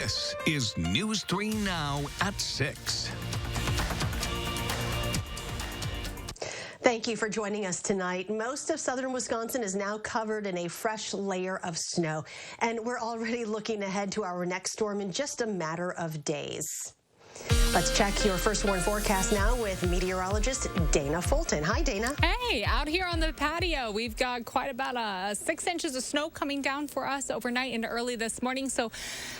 This is News 3 Now at 6. Thank you for joining us tonight. Most of southern Wisconsin is now covered in a fresh layer of snow, and we're already looking ahead to our next storm in just a matter of days. Let's check your first warn forecast now with meteorologist Dana Fulton. Hi, Dana. Hey, out here on the patio, we've got quite about 6 inches of snow coming down for us overnight and early this morning. So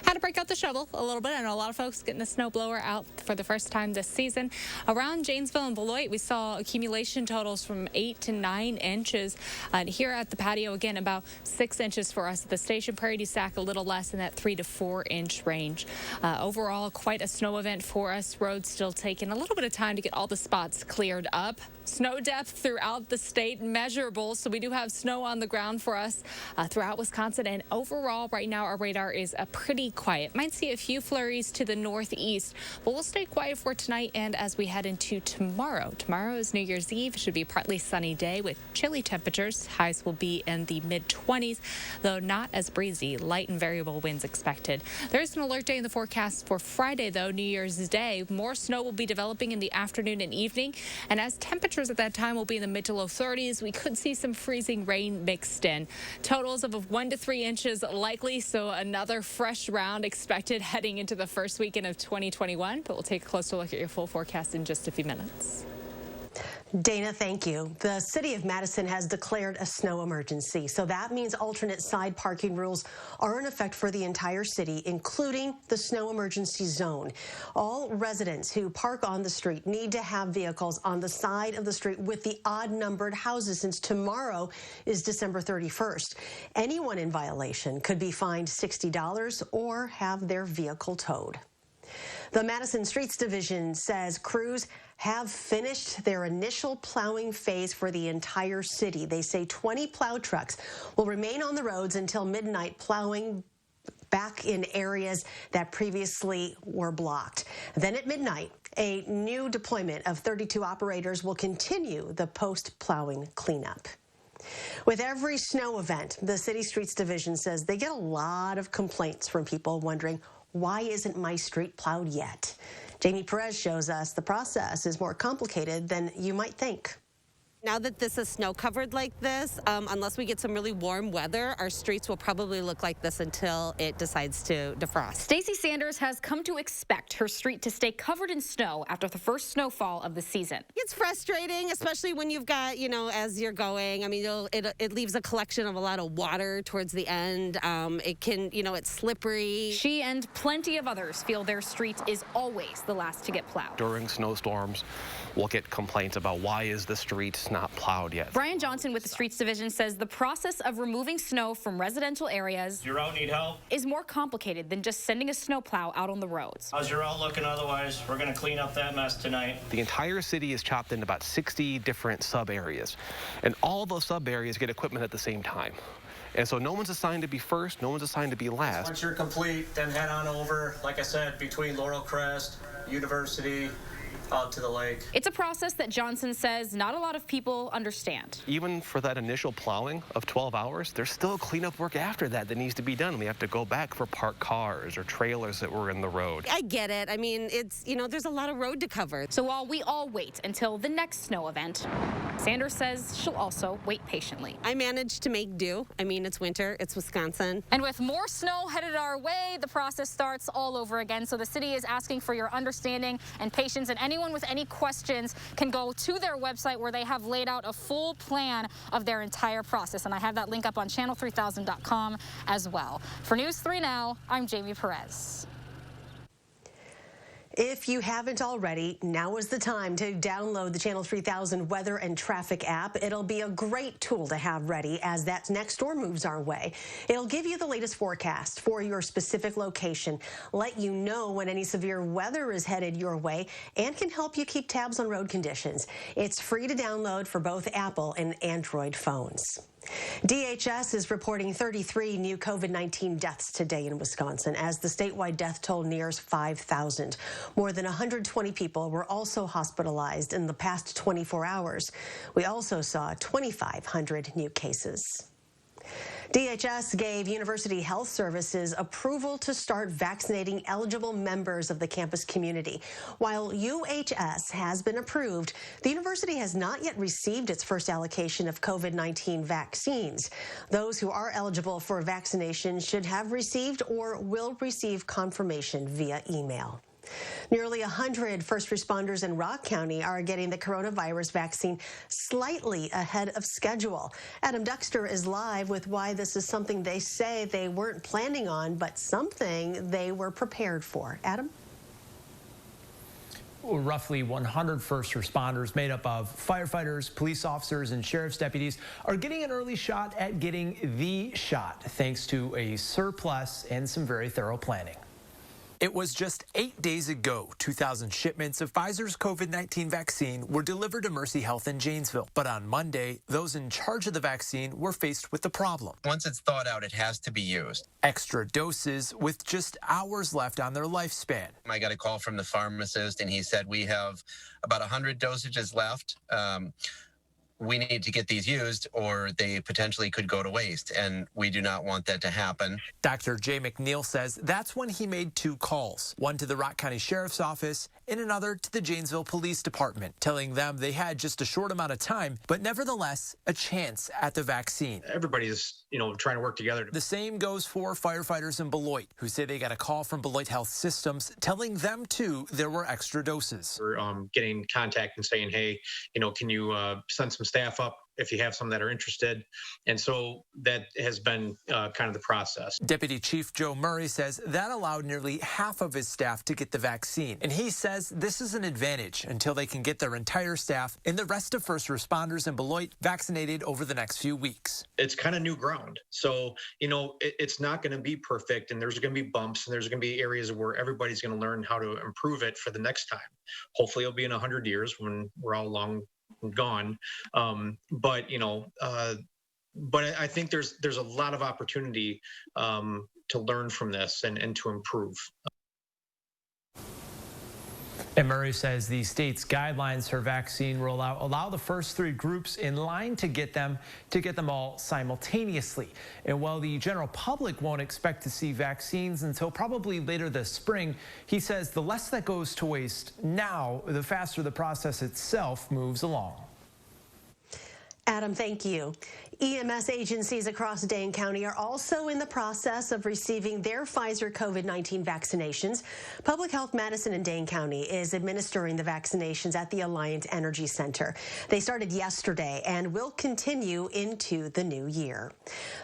had to break out the shovel a little bit. I know a lot of folks getting the snowblower out for the first time this season. Around Janesville and Beloit, we saw accumulation totals from 8 to 9 inches. And here at the patio, again, about 6 inches for us at the station. Prairie du Sac, a little less in that 3 to 4 inch range. Overall, quite a snow event for us. Roads still taking a little bit of time to get all the spots cleared up. Snow depth throughout the state measurable, so we do have snow on the ground for us throughout Wisconsin. And overall, right now, our radar is pretty quiet. Might see a few flurries to the northeast, but we'll stay quiet for tonight and as we head into tomorrow. Tomorrow is New Year's Eve. It should be a partly sunny day with chilly temperatures. Highs will be in the mid-20s, though not as breezy. Light and variable winds expected. There is an alert day in the forecast for Friday, though, New Year's Day. More snow will be developing in the afternoon and evening, and as temperatures at that time will be in the mid to low 30s, we could see some freezing rain mixed in. Totals of 1 to 3 inches likely, so another fresh round expected heading into the first weekend of 2021, but we'll take a closer look at your full forecast in just a few minutes. Dana, thank you. The city of Madison has declared a snow emergency, so that means alternate side parking rules are in effect for the entire city, including the snow emergency zone. All residents who park on the street need to have vehicles on the side of the street with the odd-numbered houses, since tomorrow is December 31st. Anyone in violation could be fined $60 or have their vehicle towed. The Madison Streets Division says crews have finished their initial plowing phase for the entire city. They say 20 plow trucks will remain on the roads until midnight, plowing back in areas that previously were blocked. Then at midnight, a new deployment of 32 operators will continue the post-plowing cleanup. With every snow event, the City Streets Division says they get a lot of complaints from people wondering, why isn't my street plowed yet? Jamie Perez shows us the process is more complicated than you might think. Now that this is snow covered like this, unless we get some really warm weather, our streets will probably look like this until it decides to defrost. Stacey Sanders has come to expect her street to stay covered in snow after the first snowfall of the season. It's frustrating, especially when you've got, as you're going, I mean, it leaves a collection of a lot of water towards the end. It can, it's slippery. She and plenty of others feel their street is always the last to get plowed. During snowstorms, we'll get complaints about why is the street not plowed yet. Brian Johnson with the Streets Division says the process of removing snow from residential areas Your route need help? Is more complicated than just sending a snowplow out on the roads. How's your route looking otherwise? We're going to clean up that mess tonight. The entire city is chopped into about 60 different sub-areas, and all those sub-areas get equipment at the same time. And so no one's assigned to be first, no one's assigned to be last. Once you're complete, then head on over, like I said, between Laurel Crest, University, out to the lake. It's a process that Johnson says not a lot of people understand. Even for that initial plowing of 12 hours, there's still cleanup work after that needs to be done. We have to go back for parked cars or trailers that were in the road. I get it. I mean, it's, there's a lot of road to cover. So while we all wait until the next snow event, Sanders says she'll also wait patiently. I managed to make do. I mean, it's winter, it's Wisconsin. And with more snow headed our way, the process starts all over again. So the city is asking for your understanding and patience, and anyone with any questions can go to their website where they have laid out a full plan of their entire process. And I have that link up on channel3000.com as well. For News 3 Now, I'm Jamie Perez. If you haven't already, now is the time to download the Channel 3000 Weather and Traffic app. It'll be a great tool to have ready as that next storm moves our way. It'll give you the latest forecast for your specific location, let you know when any severe weather is headed your way, and can help you keep tabs on road conditions. It's free to download for both Apple and Android phones. DHS is reporting 33 new COVID-19 deaths today in Wisconsin as the statewide death toll nears 5,000. More than 120 people were also hospitalized in the past 24 hours. We also saw 2,500 new cases. DHS gave University Health Services approval to start vaccinating eligible members of the campus community. While UHS has been approved, the university has not yet received its first allocation of COVID-19 vaccines. Those who are eligible for vaccination should have received or will receive confirmation via email. Nearly 100 first responders in Rock County are getting the coronavirus vaccine slightly ahead of schedule. Adam Dexter is live with why this is something they say they weren't planning on, but something they were prepared for. Adam? Roughly 100 first responders made up of firefighters, police officers, and sheriff's deputies are getting an early shot at getting the shot, thanks to a surplus and some very thorough planning. It was just 8 days ago, 2,000 shipments of Pfizer's COVID-19 vaccine were delivered to Mercy Health in Janesville. But on Monday, those in charge of the vaccine were faced with the problem. Once it's thawed out, it has to be used. Extra doses with just hours left on their lifespan. I got a call from the pharmacist, and he said, we have about 100 dosages left. We need to get these used or they potentially could go to waste, and we do not want that to happen. Dr. Jay McNeil says that's when he made 2 calls, one to the Rock County Sheriff's Office and another to the Janesville Police Department, telling them they had just a short amount of time, but nevertheless a chance at the vaccine. Everybody's, trying to work together. The same goes for firefighters in Beloit, who say they got a call from Beloit Health Systems telling them too there were extra doses. We're getting in contact and saying, hey, can you send some staff up if you have some that are interested? And so that has been kind of the process. Deputy Chief Joe Murray says that allowed nearly half of his staff to get the vaccine. And he says this is an advantage until they can get their entire staff and the rest of first responders in Beloit vaccinated over the next few weeks. It's kind of new ground. So, it's not going to be perfect, and there's going to be bumps, and there's going to be areas where everybody's going to learn how to improve it for the next time. Hopefully it'll be in 100 years when we're all long gone. But I think there's a lot of opportunity to learn from this and to improve. And Murray says the state's guidelines for vaccine rollout allow the first 3 groups in line to get them all simultaneously. And while the general public won't expect to see vaccines until probably later this spring, he says the less that goes to waste now, the faster the process itself moves along. Adam, thank you. EMS agencies across Dane County are also in the process of receiving their Pfizer COVID-19 vaccinations. Public Health Madison and Dane County is administering the vaccinations at the Alliant Energy Center. They started yesterday and will continue into the new year.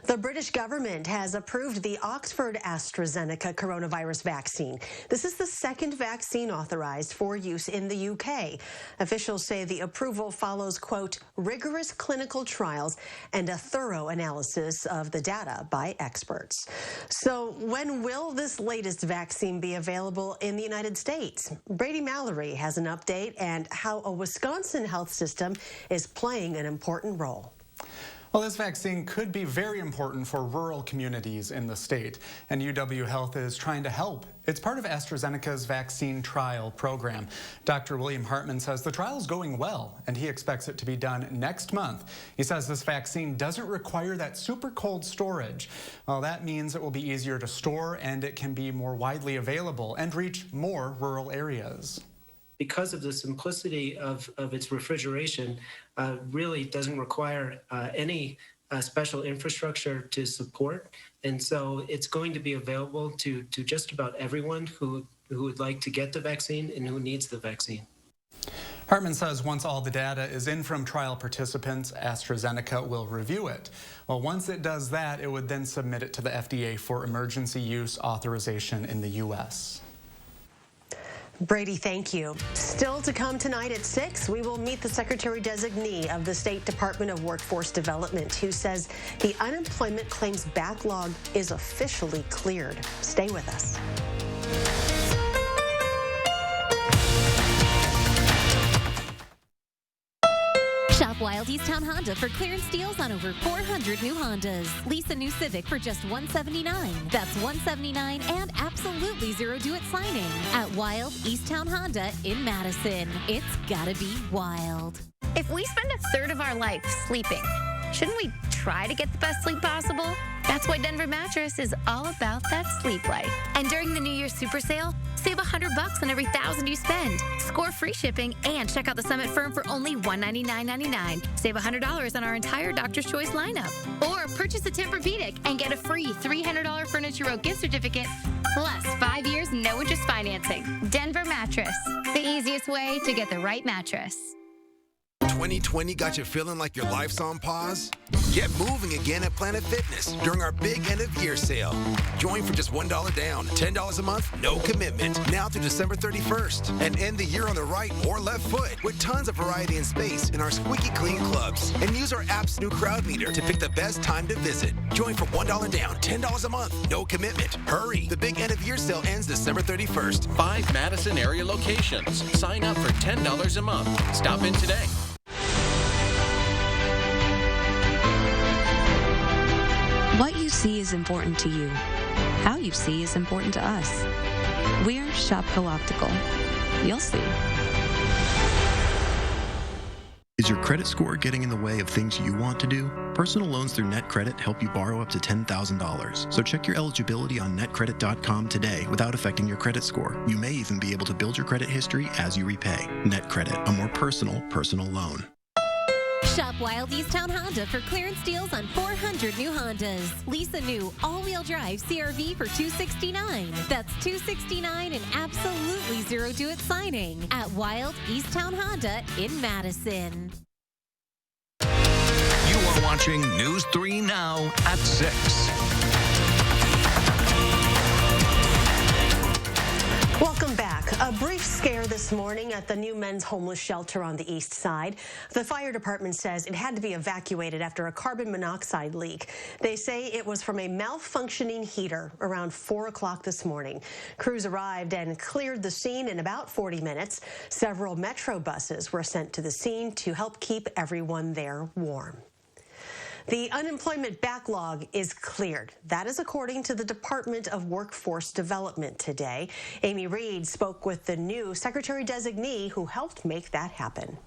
The British government has approved the Oxford Astrazeneca coronavirus vaccine. This is the second vaccine authorized for use in the UK. Officials say the approval follows, quote, rigorous clinical trials and a thorough analysis of the data by experts. So when will this latest vaccine be available in the United States? Brady Mallory has an update and how a Wisconsin health system is playing an important role. Well, this vaccine could be very important for rural communities in the state, and UW Health is trying to help. It's part of AstraZeneca's vaccine trial program. Dr. William Hartman says the trial is going well, and he expects it to be done next month. He says this vaccine doesn't require that super cold storage. Well, that means it will be easier to store, and it can be more widely available and reach more rural areas. Because of the simplicity of its refrigeration, really doesn't require any special infrastructure to support. And so it's going to be available to just about everyone who would like to get the vaccine and who needs the vaccine. Hartman says once all the data is in from trial participants, AstraZeneca will review it. Well, once it does that, it would then submit it to the FDA for emergency use authorization in the U.S. Brady, thank you. Still to come tonight at 6, we will meet the Secretary-designee of the State Department of Workforce Development, who says the unemployment claims backlog is officially cleared. Stay with us. Shop Wild Easttown Honda for clearance deals on over 400 new Hondas. Lease a new Civic for just $179. That's $179 and absolutely zero due at signing at Wild Easttown Honda in Madison. It's gotta be wild. If we spend a third of our life sleeping, shouldn't we try to get the best sleep possible? That's why Denver Mattress is all about that sleep life. And during the New Year's Super Sale, save $100 on every $1,000 you spend. Score free shipping and check out the Summit Firm for only $199.99. Save $100 on our entire Doctor's Choice lineup. Or purchase a Tempur-Pedic and get a free $300 Furniture Row gift certificate, plus 5 years no interest financing. Denver Mattress, the easiest way to get the right mattress. 2020 got you feeling like your life's on pause? Get moving again at Planet Fitness during our big end-of-year sale. Join for just $1 down, $10 a month, no commitment, now through December 31st. And end the year on the right or left foot with tons of variety and space in our squeaky clean clubs. And use our app's new crowd meter to pick the best time to visit. Join for $1 down, $10 a month, no commitment. Hurry! The big end-of-year sale ends December 31st. 5 Madison area locations. Sign up for $10 a month. Stop in today. What you see is important to you. How you see is important to us. We're Shopco Optical. You'll see. Is your credit score getting in the way of things you want to do? Personal loans through NetCredit help you borrow up to $10,000. So check your eligibility on netcredit.com today without affecting your credit score. You may even be able to build your credit history as you repay. NetCredit, a more personal loan. Shop Wild Easttown Honda for clearance deals on 400 new Hondas. Lease a new all-wheel drive CR-V for $269. That's $269 and absolutely zero due at signing at Wild Easttown Honda in Madison. You are watching News 3 Now at 6. Welcome back. A brief scare this morning at the new men's homeless shelter on the east side. The fire department says it had to be evacuated after a carbon monoxide leak. They say it was from a malfunctioning heater around 4 o'clock this morning. Crews arrived and cleared the scene in about 40 minutes. Several Metro buses were sent to the scene to help keep everyone there warm. The unemployment backlog is cleared. That is according to the Department of Workforce Development today. Amy Reed spoke with the new Secretary-designee who helped make that happen.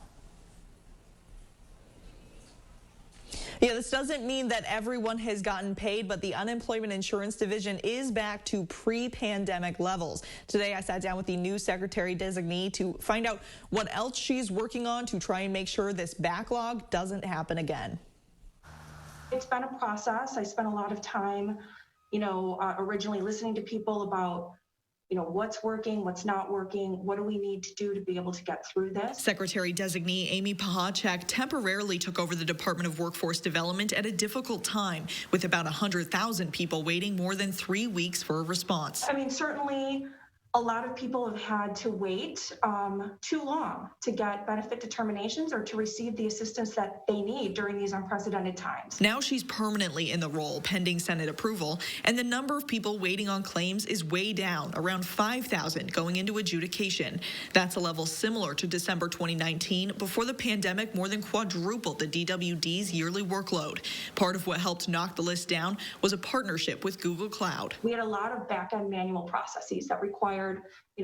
Yeah, this doesn't mean that everyone has gotten paid, but the Unemployment Insurance Division is back to pre-pandemic levels. Today, I sat down with the new Secretary-designee to find out what else she's working on to try and make sure this backlog doesn't happen again. It's been a process. I spent a lot of time, originally listening to people about, what's working, what's not working, what do we need to do to be able to get through this. Secretary-designee Amy Pahacek temporarily took over the Department of Workforce Development at a difficult time, with about 100,000 people waiting more than 3 weeks for a response. Certainly a lot of people have had to wait too long to get benefit determinations or to receive the assistance that they need during these unprecedented times. Now she's permanently in the role pending Senate approval, and the number of people waiting on claims is way down, around 5,000 going into adjudication. That's a level similar to December 2019, before the pandemic more than quadrupled the DWD's yearly workload. Part of what helped knock the list down was a partnership with Google Cloud. We had a lot of back-end manual processes that required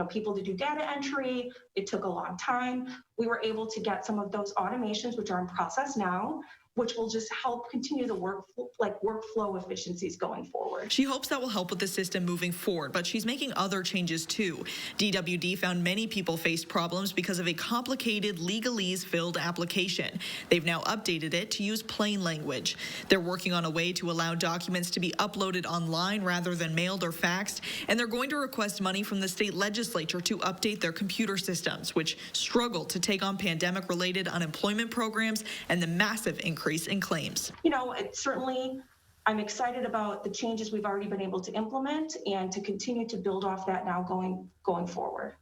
people to do data entry. It took a long time. We were able to get some of those automations, which are in process now, which will just help continue the workflow efficiencies going forward. She hopes that will help with the system moving forward, but she's making other changes too. DWD found many people faced problems because of a complicated legalese-filled application. They've now updated it to use plain language. They're working on a way to allow documents to be uploaded online rather than mailed or faxed, and they're going to request money from the state legislature to update their computer systems, which struggle to take on pandemic-related unemployment programs and the massive increase in claims. Certainly, I'm excited about the changes we've already been able to implement and to continue to build off that now going forward.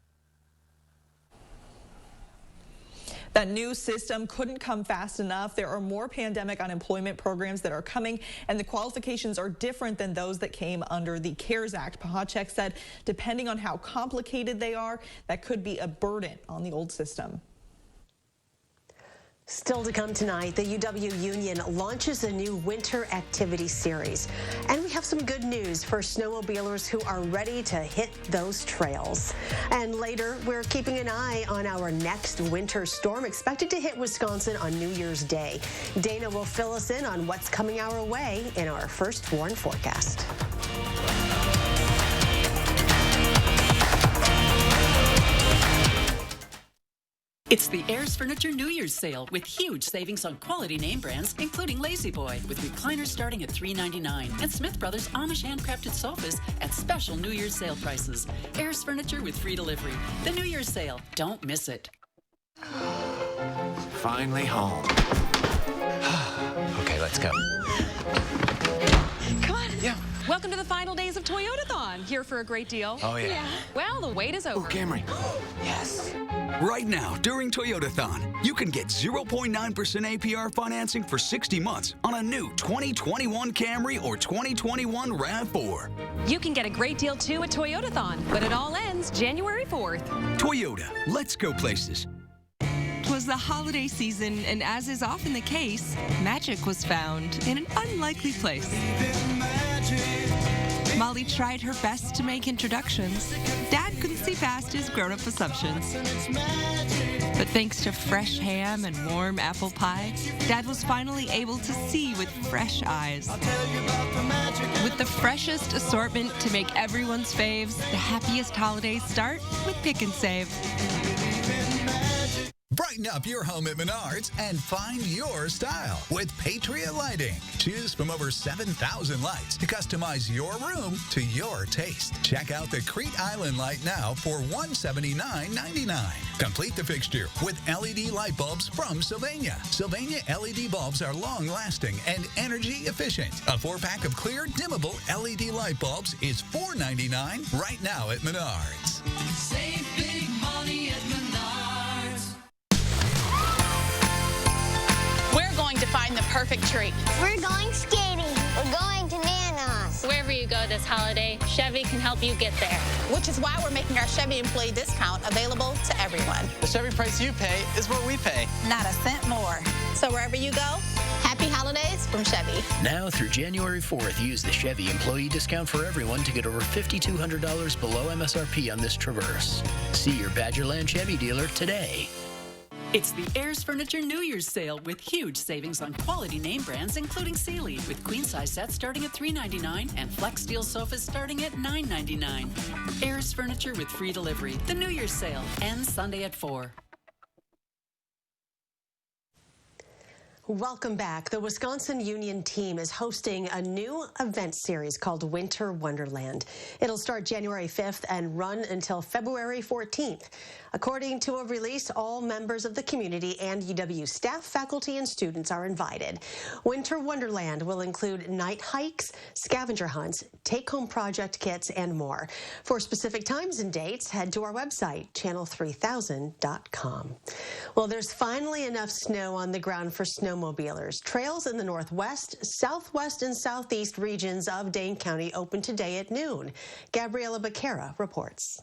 That new system couldn't come fast enough. There are more pandemic unemployment programs that are coming, and the qualifications are different than those that came under the CARES Act. Pahacek said, depending on how complicated they are, that could be a burden on the old system. Still to come tonight, the UW Union launches a new winter activity series. And we have some good news for snowmobilers who are ready to hit those trails. And later, we're keeping an eye on our next winter storm expected to hit Wisconsin on New Year's Day. Dana will fill us in on what's coming our way in our first warn forecast. It's the Ayers Furniture New Year's sale with huge savings on quality name brands, including Lazy Boy, with recliners starting at $3.99, and Smith Brothers Amish handcrafted sofas at special New Year's sale prices. Ayers Furniture with free delivery. The New Year's sale. Don't miss it. Finally home. Okay, let's go. Come on. Yeah. Welcome to the final days of Toyotathon. Here for a great deal. Oh, yeah. Well, the wait is over. Oh, Camry. Yes. Right now, during Toyotathon, you can get 0.9% APR financing for 60 months on a new 2021 Camry or 2021 RAV4. You can get a great deal, too, at Toyotathon, but it all ends January 4th. Toyota, let's go places. 'Twas the holiday season, and as is often the case, magic was found in an unlikely place. Molly tried her best to make introductions. Dad couldn't see past his grown-up assumptions. But thanks to fresh ham and warm apple pie, Dad was finally able to see with fresh eyes. With the freshest assortment to make everyone's faves, the happiest holidays start with Pick and Save. Brighten up your home at Menards and find your style with Patriot Lighting. Choose from over 7,000 lights to customize your room to your taste. Check out the Crete Island light now for $179.99. Complete the fixture with LED light bulbs from Sylvania. Sylvania LED bulbs are long-lasting and energy efficient. A 4-pack of clear, dimmable LED light bulbs is $4.99 right now at Menards. Save big money at Menards. We're going to find the perfect treat. We're going skating. We're going to Nana's. Wherever you go this holiday, Chevy can help you get there. Which is why we're making our Chevy employee discount available to everyone. The Chevy price you pay is what we pay. Not a cent more. So wherever you go, happy holidays from Chevy. Now through January 4th, use the Chevy employee discount for everyone to get over $5,200 below MSRP on this Traverse. See your Badgerland Chevy dealer today. It's the Ayers Furniture New Year's sale with huge savings on quality name brands, including Sealy, with queen-size sets starting at $3.99 and Flex Steel sofas starting at $9.99. Ayers Furniture with free delivery. The New Year's sale ends Sunday at 4. Welcome back. The Wisconsin Union team is hosting a new event series called Winter Wonderland. It'll start January 5th and run until February 14th. According to a release, all members of the community and UW staff, faculty, and students are invited. Winter Wonderland will include night hikes, scavenger hunts, take-home project kits, and more. For specific times and dates, head to our website, channel3000.com. Well, there's finally enough snow on the ground for snowmobilers. Trails in the northwest, southwest, and southeast regions of Dane County open today at noon. Gabriela Becerra reports.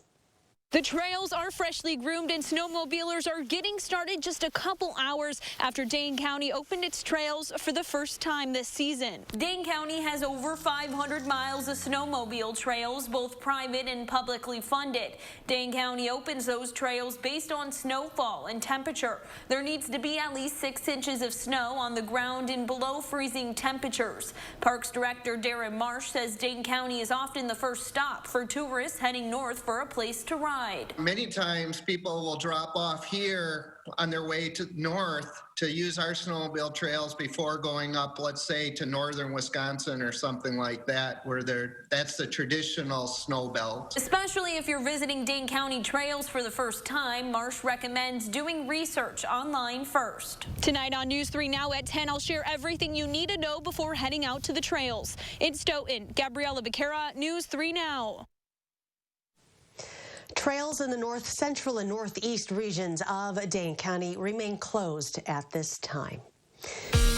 The trails are freshly groomed and snowmobilers are getting started just a couple hours after Dane County opened its trails for the first time this season. Dane County has over 500 miles of snowmobile trails, both private and publicly funded. Dane County opens those trails based on snowfall and temperature. There needs to be at least 6 inches of snow on the ground in below freezing temperatures. Parks Director Darren Marsh says Dane County is often the first stop for tourists heading north for a place to ride. Many times people will drop off here on their way to north to use our snowmobile trails before going up, let's say, to northern Wisconsin or something like that, where that's the traditional snow belt. Especially if you're visiting Dane County trails for the first time, Marsh recommends doing research online first. Tonight on News 3 Now at 10, I'll share everything you need to know before heading out to the trails. In Stoughton, Gabriela Becerra, News 3 Now. Trails in the north central and northeast regions of Dane County remain closed at this time.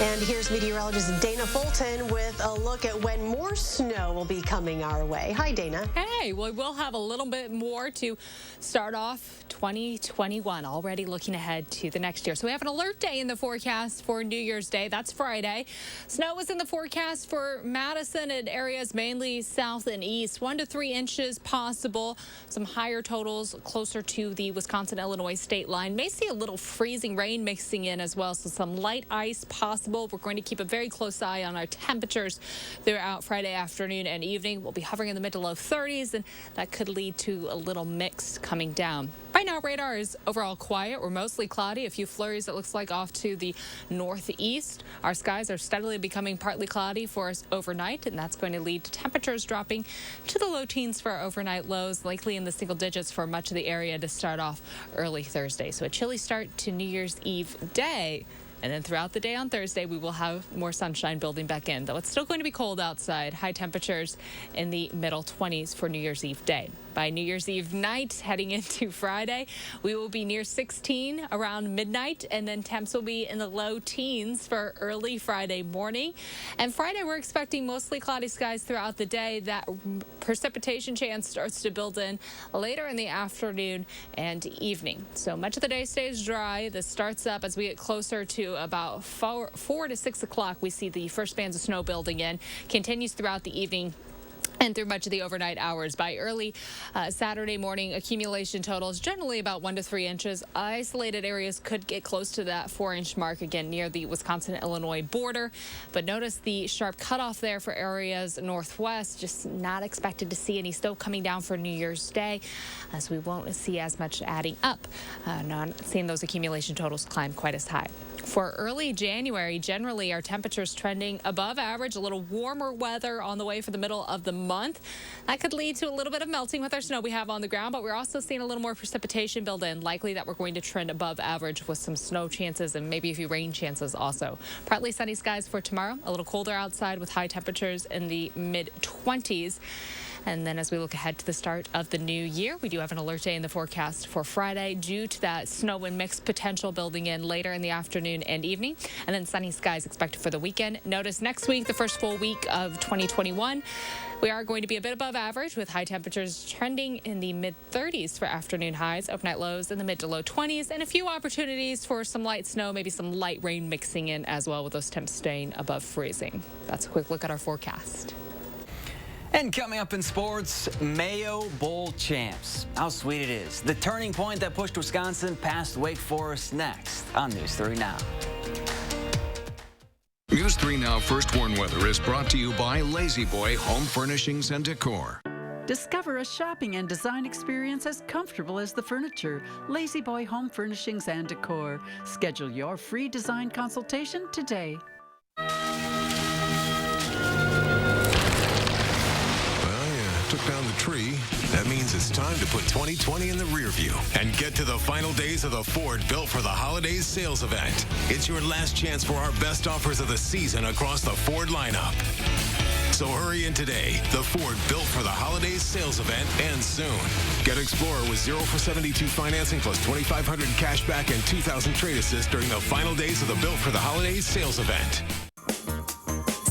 And here's meteorologist Dana Fulton with a look at when more snow will be coming our way. Hi, Dana. Hey, well, we'll have a little bit more to start off 2021, already looking ahead to the next year. So we have an alert day in the forecast for New Year's Day. That's Friday. Snow is in the forecast for Madison and areas mainly south and east. 1 to 3 inches possible. Some higher totals closer to the Wisconsin-Illinois state line. May see a little freezing rain mixing in as well, so some light ice possible. We're going to keep a very close eye on our temperatures throughout Friday afternoon and evening. We'll be hovering in the mid to low 30s, and that could lead to a little mix coming down. Right now, radar is overall quiet. We're mostly cloudy. A few flurries, it looks like, off to the northeast. Our skies are steadily becoming partly cloudy for us overnight, and that's going to lead to temperatures dropping to the low teens for our overnight lows, likely in the single digits for much of the area to start off early Thursday. So a chilly start to New Year's Eve day. And then throughout the day on Thursday, we will have more sunshine building back in, though it's still going to be cold outside. High temperatures in the middle 20s for New Year's Eve day. By New Year's Eve night, heading into Friday, we will be near 16 around midnight, and then temps will be in the low teens for early Friday morning. And Friday, we're expecting mostly cloudy skies throughout the day. That precipitation chance starts to build in later in the afternoon and evening. So much of the day stays dry. This starts up as we get closer to about 4 to 6 o'clock. We see the first bands of snow building in, continues throughout the evening and through much of the overnight hours. By early Saturday morning, accumulation totals generally about 1 to 3 inches. Isolated areas could get close to that 4-inch mark again near the Wisconsin-Illinois border. But notice the sharp cutoff there for areas northwest. Just not expected to see any snow coming down for New Year's Day, as we won't see as much adding up. Not seeing those accumulation totals climb quite as high. For early January, generally our temperatures trending above average, a little warmer weather on the way for the middle of the month. That could lead to a little bit of melting with our snow we have on the ground, but we're also seeing a little more precipitation build in. Likely that we're going to trend above average with some snow chances and maybe a few rain chances also. Partly sunny skies for tomorrow, a little colder outside with high temperatures in the mid-20s. And then as we look ahead to the start of the new year, we do have an alert day in the forecast for Friday due to that snow and mix potential building in later in the afternoon and evening. And then sunny skies expected for the weekend. Notice next week, the first full week of 2021, we are going to be a bit above average with high temperatures trending in the mid-30s for afternoon highs, overnight lows in the mid to low 20s, and a few opportunities for some light snow, maybe some light rain mixing in as well, with those temps staying above freezing. That's a quick look at our forecast. And coming up in sports, Mayo Bowl champs. How sweet it is. The turning point that pushed Wisconsin past Wake Forest next on News 3 Now. News 3 Now First Warn Weather is brought to you by Lazy Boy Home Furnishings and Decor. Discover a shopping and design experience as comfortable as the furniture. Lazy Boy Home Furnishings and Decor. Schedule your free design consultation today. Took down the tree. That means it's time to put 2020 in the rear view and get to the final days of the Ford Built for the Holidays sales event. It's your last chance for our best offers of the season across the Ford lineup. So hurry in today. The Ford Built for the Holidays sales event ends soon. Get Explorer with 0 for 72 financing plus $2,500 cash back and $2,000 trade assist during the final days of the Built for the Holidays sales event.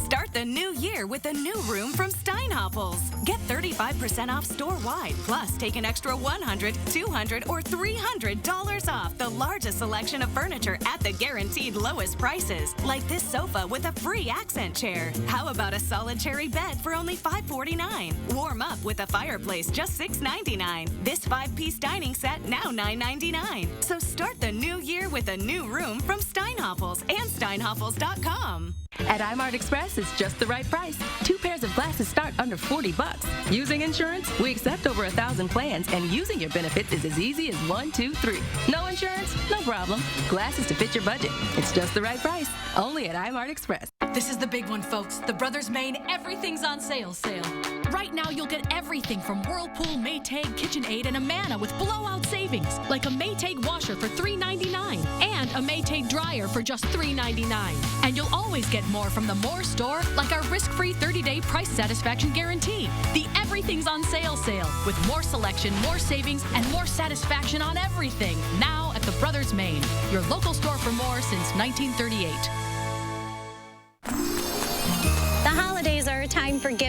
Start the new year with a new room from Steinhoffels. Get 35% off store-wide, plus take an extra $100, $200, or $300 off the largest selection of furniture at the guaranteed lowest prices, like this sofa with a free accent chair. How about a solid cherry bed for only $549? Warm up with a fireplace, just $699. This 5-piece dining set, now $999. So start the new year with a new room from Steinhoffels and Steinhoffels.com. At iMart Express, it's just the right price. 2 pairs of glasses start under $40. Using insurance, we accept over 1,000 plans, and using your benefits is as easy as 1, 2, 3. No insurance? No problem. Glasses to fit your budget. It's just the right price. Only at iMart Express. This is the big one, folks. The Brothers Maine Everything's on Sale sale. Right now, you'll get everything from Whirlpool, Maytag, KitchenAid, and Amana with blowout savings, like a Maytag washer for $3.99 and a Maytag dryer for just $3.99. And you'll always get more from the More store, like our risk-free 30-day price satisfaction guarantee. The Everything's on Sale sale, with more selection, more savings, and more satisfaction on everything. Now at the Brothers Maine, your local store for more since 1938.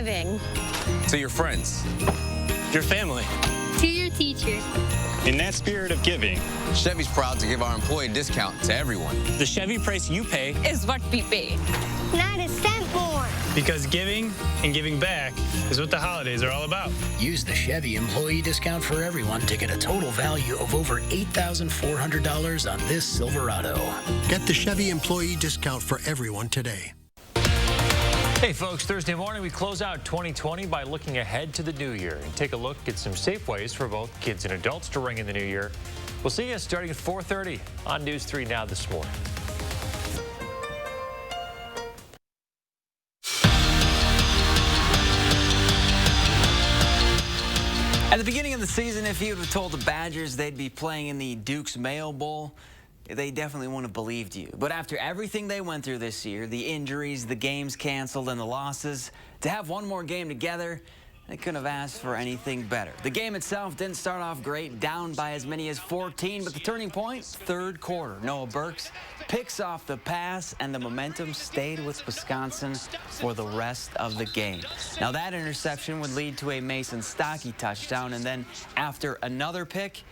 giving. To your friends. Your family. To your teachers. In that spirit of giving, Chevy's proud to give our employee discount to everyone. the Chevy price you pay Is what we pay. Not a cent more. because giving and giving back is what the holidays are all about. Use the Chevy employee discount for everyone to get a total value of over $8,400 on this Silverado. Get the Chevy employee discount for everyone today. Hey folks, Thursday morning we close out 2020 by looking ahead to the new year and take a look at some safe ways for both kids and adults to ring in the new year. We'll see you starting at 4:30 on News 3 Now this morning. At the beginning of the season, if you would have told the Badgers they'd be playing in the Duke's Mayo Bowl, they definitely wouldn't have believed you. But after everything they went through this year, the injuries, the games canceled, and the losses, to have one more game together, they couldn't have asked for anything better. The game itself didn't start off great, down by as many as 14, but the turning point, third quarter. Noah Burks picks off the pass, and the momentum stayed with Wisconsin for the rest of the game. Now that interception would lead to a Mason Stockey touchdown, and then after another pick,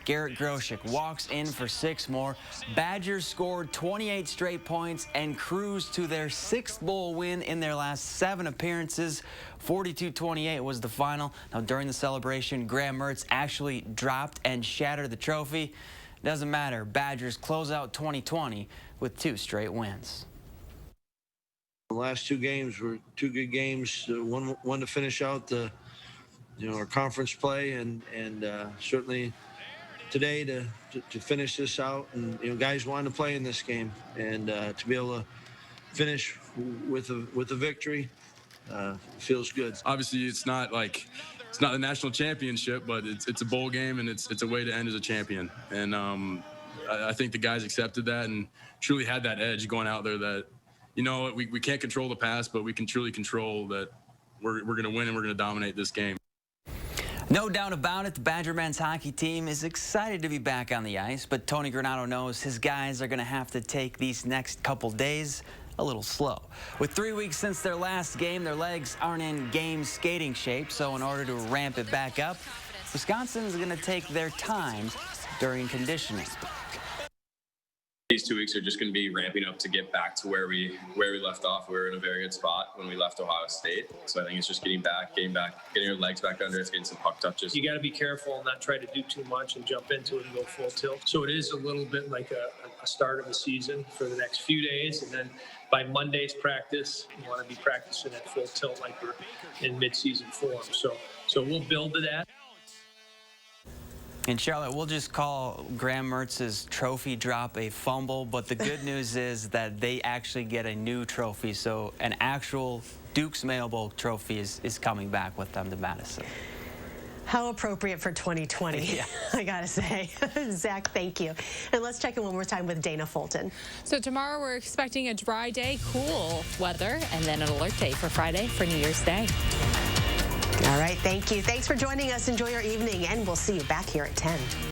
Garrett Groshek walks in for 6 more. Badgers scored 28 straight points and cruised to their 6th bowl win in their last 7 appearances. 42-28 was the final. Now during the celebration, Graham Mertz actually dropped and shattered the trophy. Doesn't matter. Badgers close out 2020 with 2 straight wins. The last 2 games were 2 good games. One to finish out the, our conference play, and certainly today to finish this out. And guys wanted to play in this game, and to be able to finish with a victory feels good. Obviously, it's not the national championship, but it's a bowl game, and it's a way to end as a champion. And I think the guys accepted that and truly had that edge going out there that, we can't control the past, but we can truly control that we're going to win and we're going to dominate this game. No doubt about it, the Badger men's hockey team is excited to be back on the ice, but Tony Granato knows his guys are going to have to take these next couple days a little slow. With 3 weeks since their last game, their legs aren't in game skating shape, so in order to ramp it back up, Wisconsin is going to take their time during conditioning. These 2 weeks are just going to be ramping up to get back to where we left off. We were in a very good spot when we left Ohio State. So I think it's just getting your legs back under it, getting some puck touches. You got to be careful and not try to do too much and jump into it and go full tilt. So it is a little bit like a start of the season for the next few days. And then by Monday's practice, you want to be practicing at full tilt like we're in midseason form. So we'll build to that. In Charlotte, we'll just call Graham Mertz's trophy drop a fumble, but the good news is that they actually get a new trophy, so an actual Duke's Mayo Bowl trophy is coming back with them to Madison. How appropriate for 2020, yeah. I gotta say. Zach, thank you. And let's check in one more time with Dana Fulton. So tomorrow we're expecting a dry day, cool weather, and then an alert day for Friday for New Year's Day. All right, thank you. Thanks for joining us. Enjoy your evening, and we'll see you back here at 10.